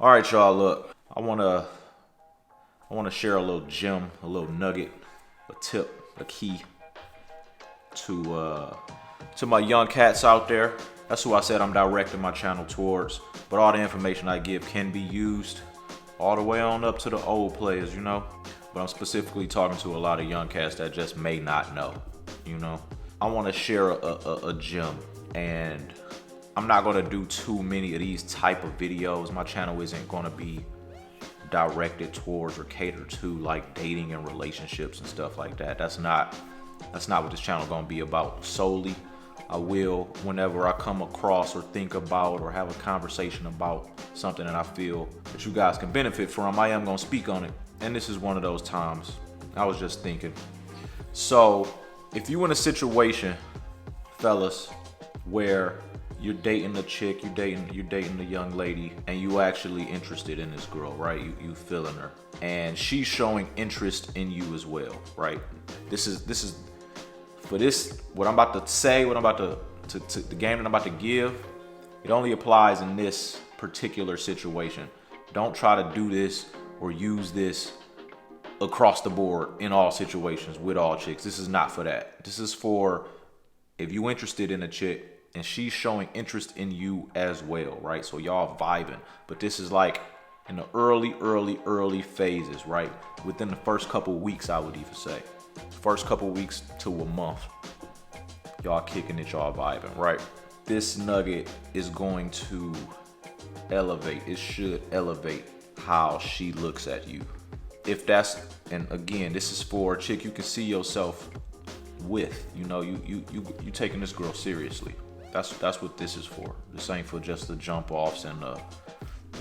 All right, y'all. Look, I wanna share a little gem, a little nugget, a tip, a key to my young cats out there. That's who I said I'm directing my channel towards. But all the information I give can be used all the way on up to the old players, you know. But I'm specifically talking to a lot of young cats that just may not know, you know. I want to share a gem, and I'm not going to do too many of these type of videos. My channel isn't going to be directed towards or catered to like dating and relationships and stuff like that. That's not what this channel going to be about solely. I will, whenever I come across or think about or have a conversation about something that I feel that you guys can benefit from, I am going to speak on it. And this is one of those times. I was just thinking. So if you in a situation, fellas, where you're dating a chick, you're dating a young lady, and you actually interested in this girl, right? You feeling her, and she's showing interest in you as well, right? This is for this, what I'm about to say, what I'm about to the game that I'm about to give, it only applies in this particular situation. Don't try to do this or use this across the board in all situations with all chicks. This is not for that. This is for if you interested in a chick and she's showing interest in you as well, right? So y'all vibing, but this is like in the early phases, right? Within the first couple weeks, I would even say. First couple weeks to a month, y'all kicking it, y'all vibing, right? This nugget is going to elevate, it should elevate how she looks at you. If that's, and again, this is for a chick you can see yourself with, you know, you taking this girl seriously. That's what this is for. This ain't for just the jump offs and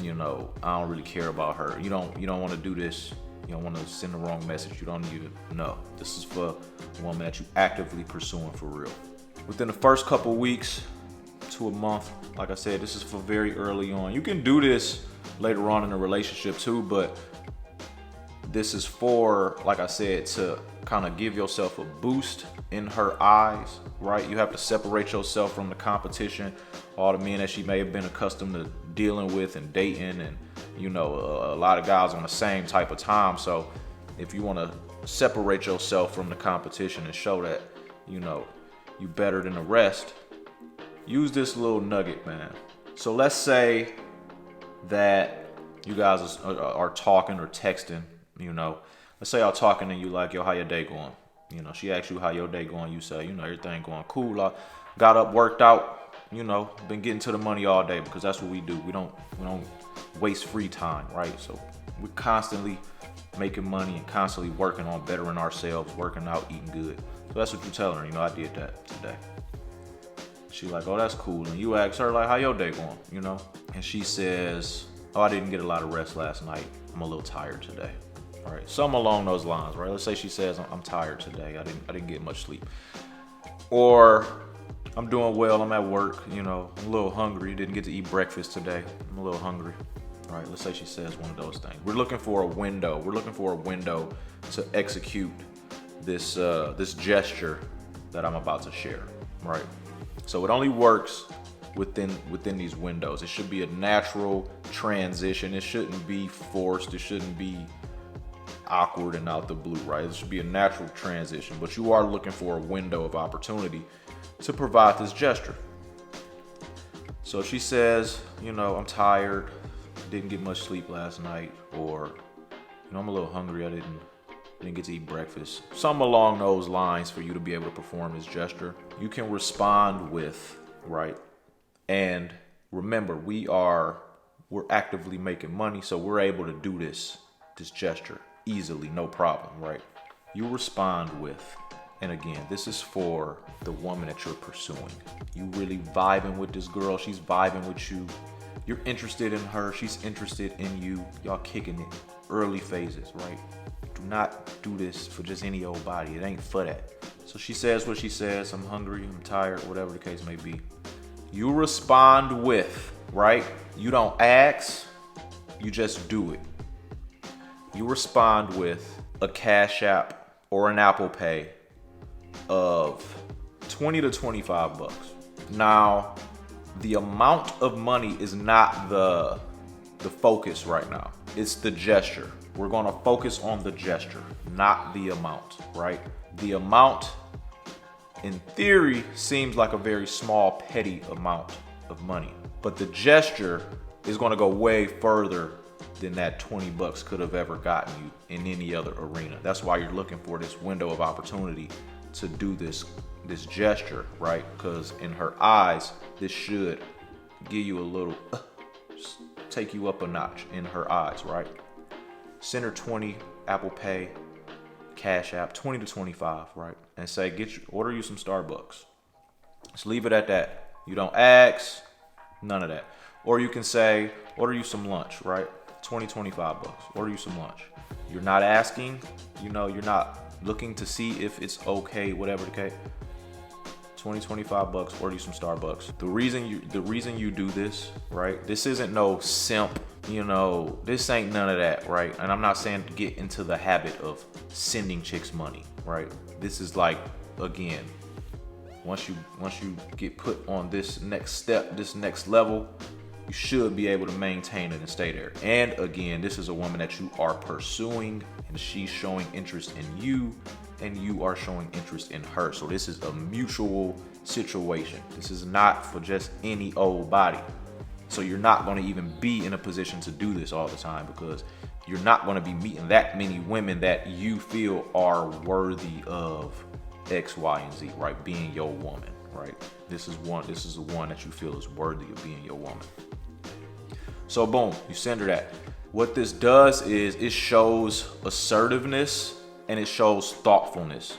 you know, I don't really care about her. You don't want to do this. You don't want to send the wrong message. You don't need to. No, this is for a woman that you actively pursuing for real. Within the first couple weeks to a month, like I said, this is for very early on. You can do this later on in a relationship too, but this is for, like I said, to kind of give yourself a boost in her eyes, right? You have to separate yourself from the competition, all the men that she may have been accustomed to dealing with and dating, and you know, a lot of guys on the same type of time. So if you want to separate yourself from the competition and show that, you know, you better than the rest, use this little nugget, man. So let's say that you guys are talking or texting, you know, let's say y'all talking and you like, yo, how your day going? You know, she asks you how your day going. You say, you know, everything going cool. I got up, worked out, you know, been getting to the money all day, because that's what we do. We don't waste free time, right? So we're constantly making money and constantly working on bettering ourselves, working out, eating good. So that's what you're telling her. You know, I did that today. She like, oh, that's cool. And you ask her like, how your day going? You know, and she says, oh, I didn't get a lot of rest last night. I'm a little tired today. All right, something along those lines, right? Let's say she says, I'm tired today. I didn't get much sleep. Or I'm doing well, I'm at work, you know, I'm a little hungry, didn't get to eat breakfast today. I'm a little hungry. All right, let's say she says one of those things. We're looking for a window. We're looking for a window to execute this this gesture that I'm about to share, right? So it only works within these windows. It should be a natural transition. It shouldn't be forced. It shouldn't be awkward and out the blue, right? It should be a natural transition, but you are looking for a window of opportunity to provide this gesture. So she says, you know, I'm tired, didn't get much sleep last night, or, you know, I'm a little hungry, I didn't get to eat breakfast. Something along those lines for you to be able to perform this gesture. You can respond with, right? And remember, we're actively making money, so we're able to do this gesture easily, no problem, right? You respond with, and again, this is for the woman that you're pursuing. You really vibing with this girl. She's vibing with you. You're interested in her. She's interested in you. Y'all kicking it. Early phases, right? Do not do this for just any old body. It ain't for that. So she says what she says. I'm hungry. I'm tired. Whatever the case may be. You respond with, right? You don't ask. You just do it. You respond with a Cash App or an Apple Pay of 20 to 25 bucks. Now, the amount of money is not the the focus right now. It's the gesture. We're gonna focus on the gesture, not the amount, right? The amount, in theory, seems like a very small, petty amount of money. But the gesture is gonna go way further than that 20 bucks could have ever gotten you in any other arena. That's why you're looking for this window of opportunity to do this gesture, right? Because in her eyes, this should give you a little, take you up a notch in her eyes, right? Send her 20, Apple Pay, Cash App, 20 to 25, right? And say, order you some Starbucks. Just leave it at that. You don't ask, none of that. Or you can say, order you some lunch, right? 20, 25 bucks. Order you some lunch. You're not asking, you're not looking to see if it's okay, whatever the case. 20, 25 bucks, order you some Starbucks. The reason you do this, right? This isn't no simp, this ain't none of that, right? And I'm not saying to get into the habit of sending chicks money, right? This is like, again, once you get put on this next step, this next level, you should be able to maintain it and stay there. And again, this is a woman that you are pursuing, and she's showing interest in you, and you are showing interest in her. So this is a mutual situation. This is not for just any old body. So you're not going to even be in a position to do this all the time, because you're not going to be meeting that many women that you feel are worthy of X, Y, and Z, right? Being your woman, right? This is the one that you feel is worthy of being your woman. So boom, you send her that. What this does is it shows assertiveness and it shows thoughtfulness.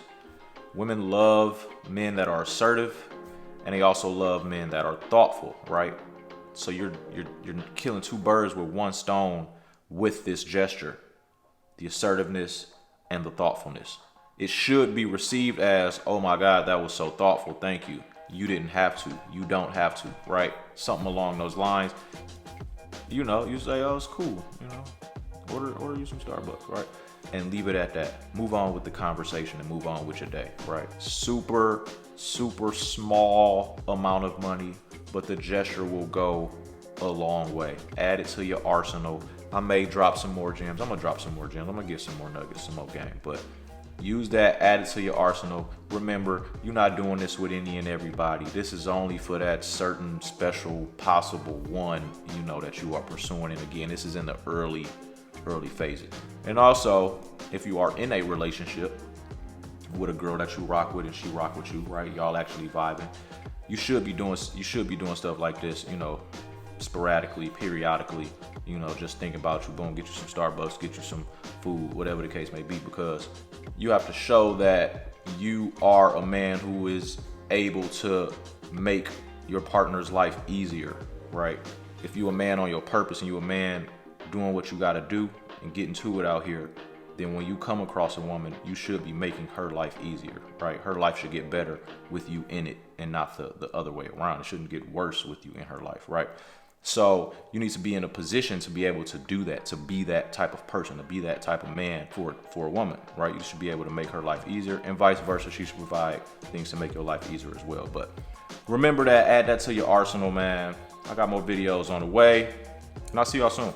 Women love men that are assertive, and they also love men that are thoughtful, right? So you're killing two birds with one stone with this gesture, the assertiveness and the thoughtfulness. It should be received as, oh my God, that was so thoughtful, thank you. You didn't have to, you don't have to, right? Something along those lines. You say, oh, it's cool, order you some Starbucks, right? And leave it at that. Move on with the conversation and move on with your day, right? Super, super small amount of money, but the gesture will go a long way. Add it to your arsenal. I may drop some more gems. I'm gonna drop some more gems. I'm gonna give some more nuggets, some more game, but use that, add it to your arsenal. Remember, you're not doing this with any and everybody. This is only for that certain special possible one, that you are pursuing. And again, this is in the early phases. And also, if you are in a relationship with a girl that you rock with and she rock with you, right? Y'all actually vibing. You should be doing stuff like this, sporadically, periodically, just think about you, boom, get you some Starbucks, get you some food, whatever the case may be, because you have to show that you are a man who is able to make your partner's life easier, right? If you a man on your purpose and you a man doing what you got to do and getting to it out here, then when you come across a woman, you should be making her life easier, right? Her life should get better with you in it and not the other way around. It shouldn't get worse with you in her life, right? So you need to be in a position to be able to do that, to be that type of person, to be that type of man for a woman, right? You should be able to make her life easier, and vice versa. She should provide things to make your life easier as well. But remember that, add that to your arsenal, man. I got more videos on the way, and I'll see y'all soon.